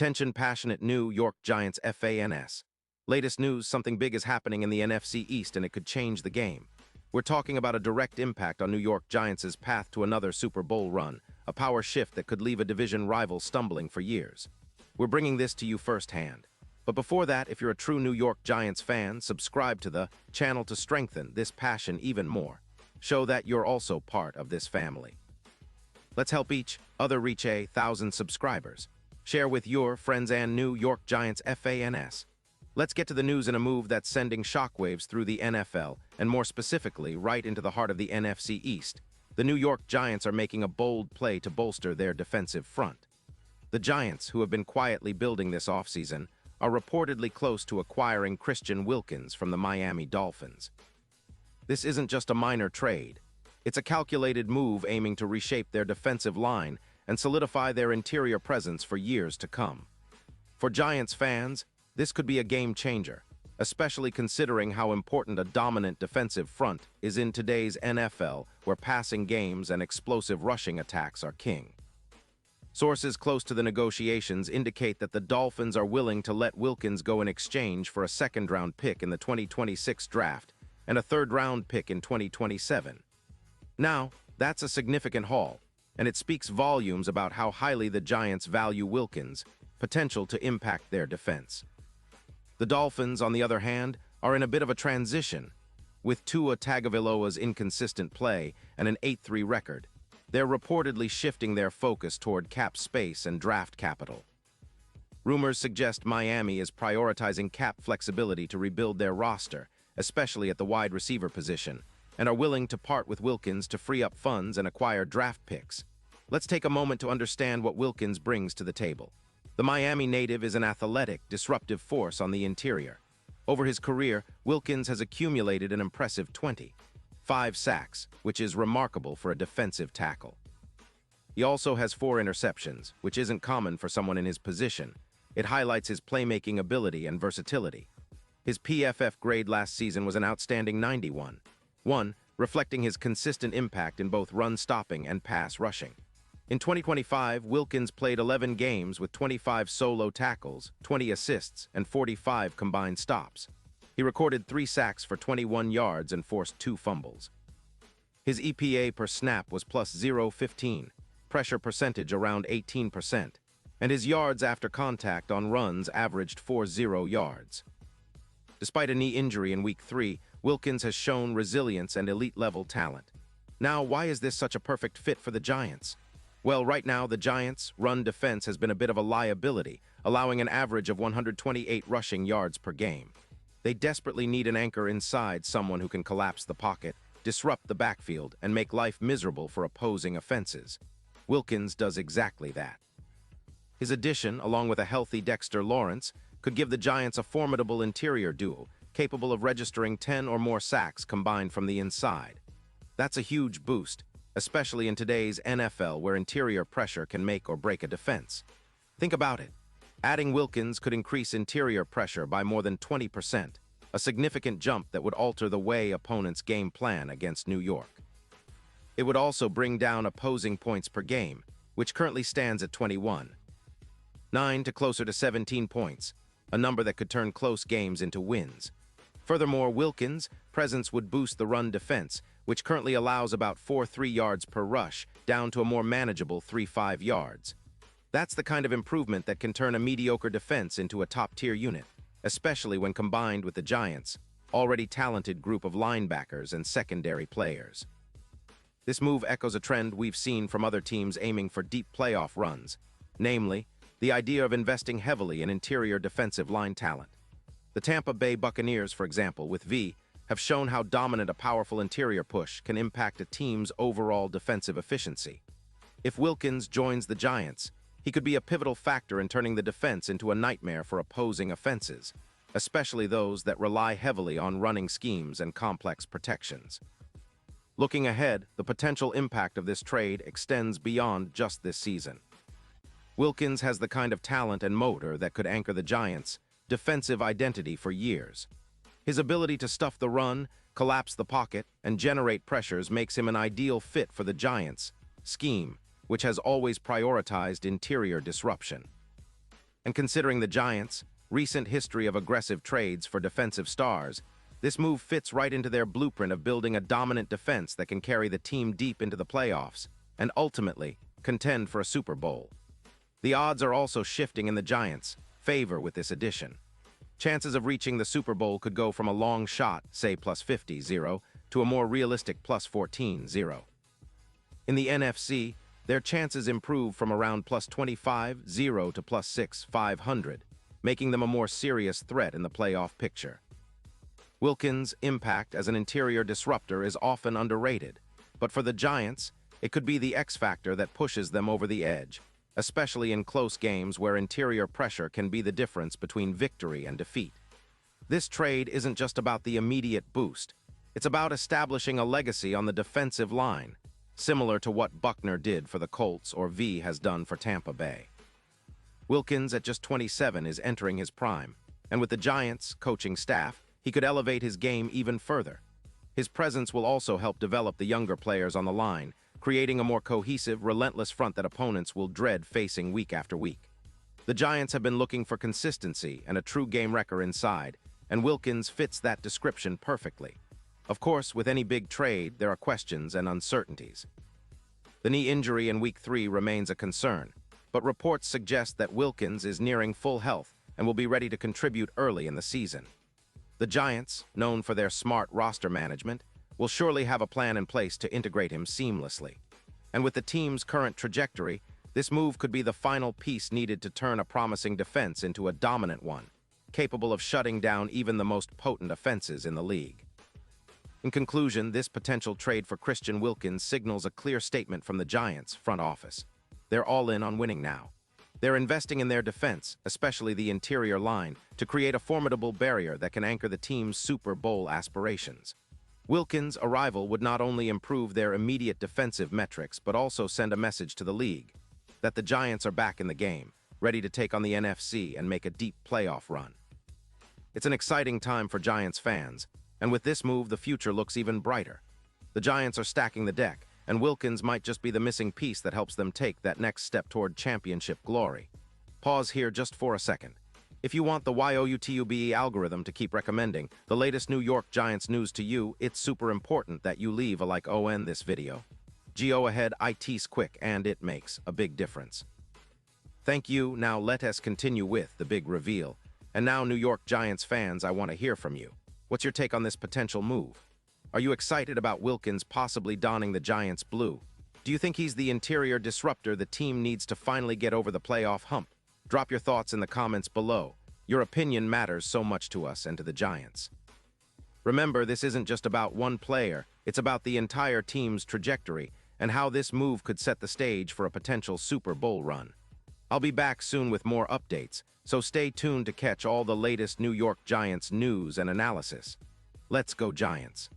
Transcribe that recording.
Attention passionate New York Giants fans. Latest news, something big is happening in the NFC East and it could change the game. We're talking about a direct impact on New York Giants' path to another Super Bowl run, a power shift that could leave a division rival stumbling for years. We're bringing this to you firsthand. But before that, if you're a true New York Giants fan, subscribe to the channel to strengthen this passion even more. Show that you're also part of this family. Let's help each other reach 1,000 subscribers. Share with your friends and New York Giants fans. Let's get to the news in a move that's sending shockwaves through the NFL, and more specifically, right into the heart of the NFC East. The New York Giants are making a bold play to bolster their defensive front. The Giants, who have been quietly building this offseason, are reportedly close to acquiring Christian Wilkins from the Miami Dolphins. This isn't just a minor trade. It's a calculated move aiming to reshape their defensive line and solidify their interior presence for years to come. For Giants fans, this could be a game changer, especially considering how important a dominant defensive front is in today's NFL, where passing games and explosive rushing attacks are king. Sources close to the negotiations indicate that the Dolphins are willing to let Wilkins go in exchange for a second-round pick in the 2026 draft and a third-round pick in 2027. Now, that's a significant haul, and it speaks volumes about how highly the Giants value Wilkins' potential to impact their defense. The Dolphins, on the other hand, are in a bit of a transition. With Tua Tagovailoa's inconsistent play and an 8-3 record, they're reportedly shifting their focus toward cap space and draft capital. Rumors suggest Miami is prioritizing cap flexibility to rebuild their roster, especially at the wide receiver position, and are willing to part with Wilkins to free up funds and acquire draft picks. Let's take a moment to understand what Wilkins brings to the table. The Miami native is an athletic, disruptive force on the interior. Over his career, Wilkins has accumulated an impressive 25 sacks, which is remarkable for a defensive tackle. He also has 4 interceptions, which isn't common for someone in his position. It highlights his playmaking ability and versatility. His PFF grade last season was an outstanding 91, reflecting his consistent impact in both run-stopping and pass rushing. In 2025, Wilkins played 11 games with 25 solo tackles, 20 assists, and 45 combined stops. He recorded 3 sacks for 21 yards and forced 2 fumbles. His EPA per snap was plus 0.15, pressure percentage around 18%, and his yards after contact on runs averaged 40 yards. Despite a knee injury in Week 3, Wilkins has shown resilience and elite-level talent. Now, why is this such a perfect fit for the Giants? Well, right now, the Giants' run defense has been a bit of a liability, allowing an average of 128 rushing yards per game. They desperately need an anchor inside, someone who can collapse the pocket, disrupt the backfield, and make life miserable for opposing offenses. Wilkins does exactly that. His addition, along with a healthy Dexter Lawrence, could give the Giants a formidable interior duo, capable of registering 10 or more sacks combined from the inside. That's a huge boost, especially in today's NFL, where interior pressure can make or break a defense. Think about it. Adding Wilkins could increase interior pressure by more than 20%, a significant jump that would alter the way opponents game plan against New York. It would also bring down opposing points per game, which currently stands at 21.9 to closer to 17 points, a number that could turn close games into wins. Furthermore, Wilkins' presence would boost the run defense, which currently allows about 4.3 yards per rush, down to a more manageable 3.5 yards. That's the kind of improvement that can turn a mediocre defense into a top-tier unit, especially when combined with the Giants' already talented group of linebackers and secondary players. This move echoes a trend we've seen from other teams aiming for deep playoff runs, namely, the idea of investing heavily in interior defensive line talent. The Tampa Bay Buccaneers, for example, with V, have shown how dominant a powerful interior push can impact a team's overall defensive efficiency. If Wilkins joins the Giants, he could be a pivotal factor in turning the defense into a nightmare for opposing offenses, especially those that rely heavily on running schemes and complex protections. Looking ahead, the potential impact of this trade extends beyond just this season. Wilkins has the kind of talent and motor that could anchor the Giants' defensive identity for years. His ability to stuff the run, collapse the pocket, and generate pressures makes him an ideal fit for the Giants' scheme, which has always prioritized interior disruption. And considering the Giants' recent history of aggressive trades for defensive stars, this move fits right into their blueprint of building a dominant defense that can carry the team deep into the playoffs and ultimately contend for a Super Bowl. The odds are also shifting in the Giants' favor with this addition. Chances of reaching the Super Bowl could go from a long shot, say plus 50-0, to a more realistic plus 14-0. In the NFC, their chances improve from around plus 25-0 to plus 6-500, making them a more serious threat in the playoff picture. Wilkins' impact as an interior disruptor is often underrated, but for the Giants, it could be the X factor that pushes them over the edge, especially in close games where interior pressure can be the difference between victory and defeat. This trade isn't just about the immediate boost. It's about establishing a legacy on the defensive line, similar to what Buckner did for the Colts or V has done for Tampa Bay. Wilkins, at just 27, is entering his prime, and with the Giants' coaching staff, he could elevate his game even further. His presence will also help develop the younger players on the line, creating a more cohesive, relentless front that opponents will dread facing week after week. The Giants have been looking for consistency and a true game wrecker inside, and Wilkins fits that description perfectly. Of course, with any big trade, there are questions and uncertainties. The knee injury in Week 3 remains a concern, but reports suggest that Wilkins is nearing full health and will be ready to contribute early in the season. The Giants, known for their smart roster management, will surely have a plan in place to integrate him seamlessly. And with the team's current trajectory, this move could be the final piece needed to turn a promising defense into a dominant one, capable of shutting down even the most potent offenses in the league. In conclusion, this potential trade for Christian Wilkins signals a clear statement from the Giants' front office. They're all in on winning now. They're investing in their defense, especially the interior line, to create a formidable barrier that can anchor the team's Super Bowl aspirations. Wilkins' arrival would not only improve their immediate defensive metrics, but also send a message to the league that the Giants are back in the game, ready to take on the NFC and make a deep playoff run. It's an exciting time for Giants fans, and with this move, the future looks even brighter. The Giants are stacking the deck, and Wilkins might just be the missing piece that helps them take that next step toward championship glory. Pause here just for a second. If you want the YOUTUBE algorithm to keep recommending the latest New York Giants news to you, it's super important that you leave a like on this video. Go ahead, it's quick, and it makes a big difference. Thank you. Now let us continue with the big reveal. And now, New York Giants fans, I want to hear from you. What's your take on this potential move? Are you excited about Wilkins possibly donning the Giants' blue? Do you think he's the interior disruptor the team needs to finally get over the playoff hump? Drop your thoughts in the comments below. Your opinion matters so much to us and to the Giants. Remember, this isn't just about one player. It's about the entire team's trajectory and how this move could set the stage for a potential Super Bowl run. I'll be back soon with more updates, so stay tuned to catch all the latest New York Giants news and analysis. Let's go, Giants!